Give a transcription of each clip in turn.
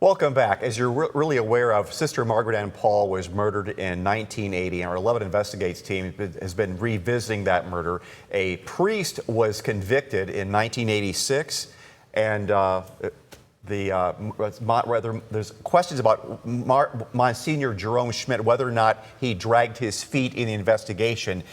Welcome back. As you're really aware of, Sister Margaret-Ann Paul was murdered in 1980, and our 11 Investigates team has been revisiting that murder. A priest was convicted in 1986, and there's questions about Monsignor Schmit, whether or not he dragged his feet in the investigation.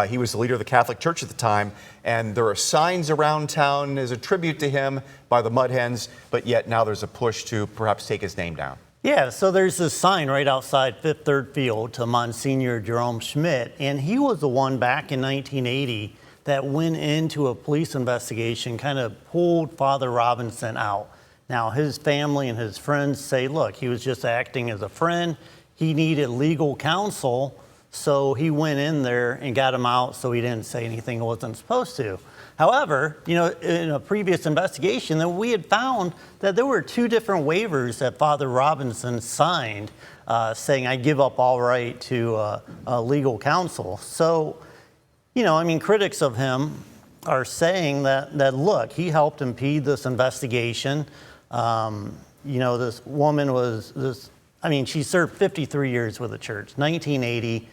He was the leader of the Catholic Church at the time, and there are signs around town as a tribute to him by the Mud Hens, but yet now there's a push to perhaps take his name down. Yeah, so there's this sign right outside Fifth Third Field to Monsignor Schmit, and he was the one back in 1980 that went into a police investigation, kind of pulled Father Robinson out. Now, his family and his friends say, look, he was just acting as a friend. He needed legal counsel, so he went in there and got him out so he didn't say anything he wasn't supposed to. However, in a previous investigation, that we had found that there were two different waivers that Father Robinson signed, saying, I give up all right to legal counsel. So, critics of him are saying that look, he helped impede this investigation. This woman she served 53 years with the church, 1980,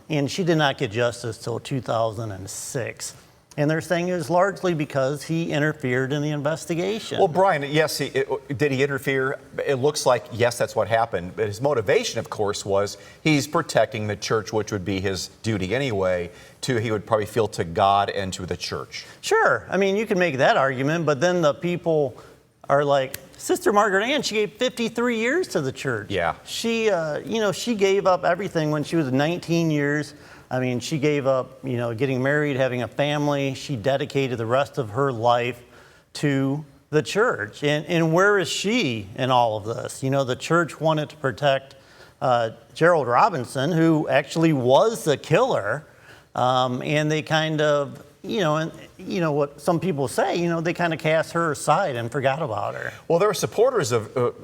and she did not get justice till 2006. And they're saying it was largely because he interfered in the investigation. Well, Brian, yes, did he interfere? It looks like, yes, that's what happened. But his motivation, of course, was he's protecting the church, which would be his duty anyway, he would probably feel to God and to the church. Sure. You can make that argument, but then the people are like, Sister Margaret-Ann, she gave 53 years to the church. Yeah. She, she gave up everything when she was 19 years. She gave up, getting married, having a family. She dedicated the rest of her life to the church. And where is she in all of this? The church wanted to protect Gerald Robinson, who actually was the killer. And they kind of, what some people say, they kind of cast her aside and forgot about her. Well, there are supporters of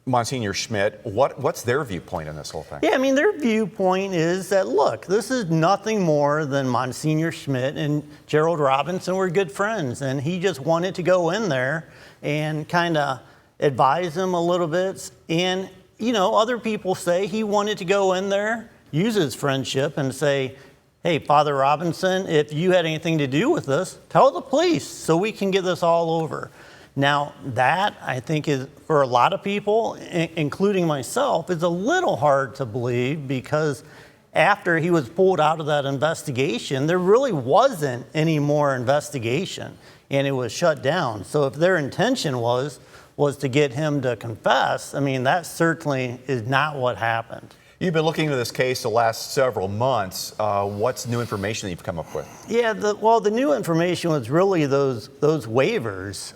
Monsignor Schmit. What's their viewpoint in this whole thing? Yeah, their viewpoint is that, look, this is nothing more than Monsignor Schmit and Gerald Robinson were good friends, and he just wanted to go in there and kind of advise him a little bit. And, other people say he wanted to go in there, use his friendship, and say, hey, Father Robinson, if you had anything to do with this, tell the police so we can get this all over. Now, that, I think, is, for a lot of people, including myself, is a little hard to believe, because after he was pulled out of that investigation, there really wasn't any more investigation, and it was shut down. So if their intention was to get him to confess, that certainly is not what happened. You've been looking into this case the last several months. What's new information that you've come up with? Yeah, the new information was really those waivers.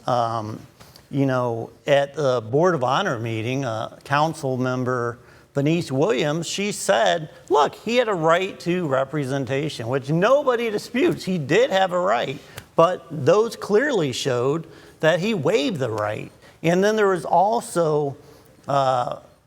At the Board of Honor meeting, council member Venice Williams, she said, look, he had a right to representation, which nobody disputes. He did have a right, but those clearly showed that he waived the right. And then there was also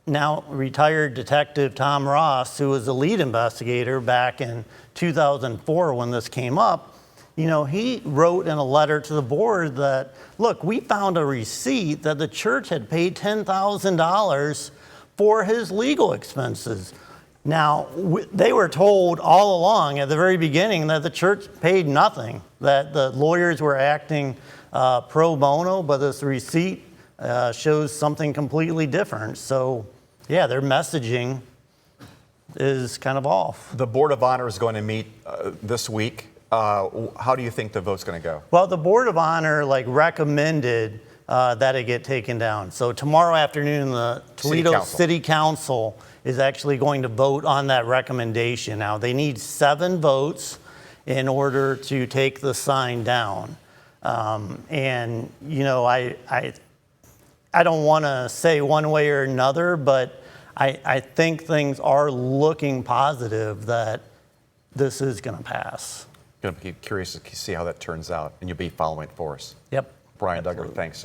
now retired Detective Tom Ross, who was the lead investigator back in 2004 when this came up. He wrote in a letter to the board that, look, we found a receipt that the church had paid $10,000 for his legal expenses. Now, they were told all along at the very beginning that the church paid nothing, that the lawyers were acting pro bono, but this receipt shows something completely different. So, yeah, their messaging is kind of off. The Board of Honor is going to meet this week. How do you think the vote's going to go? Well, the Board of Honor recommended that it get taken down. So tomorrow afternoon, the Toledo City Council is actually going to vote on that recommendation. Now, they need 7 votes in order to take the sign down. I don't want to say one way or another, but I think things are looking positive that this is going to pass. Going to be curious to see how that turns out, and you'll be following it for us. Yep. Brian Duggar, thanks.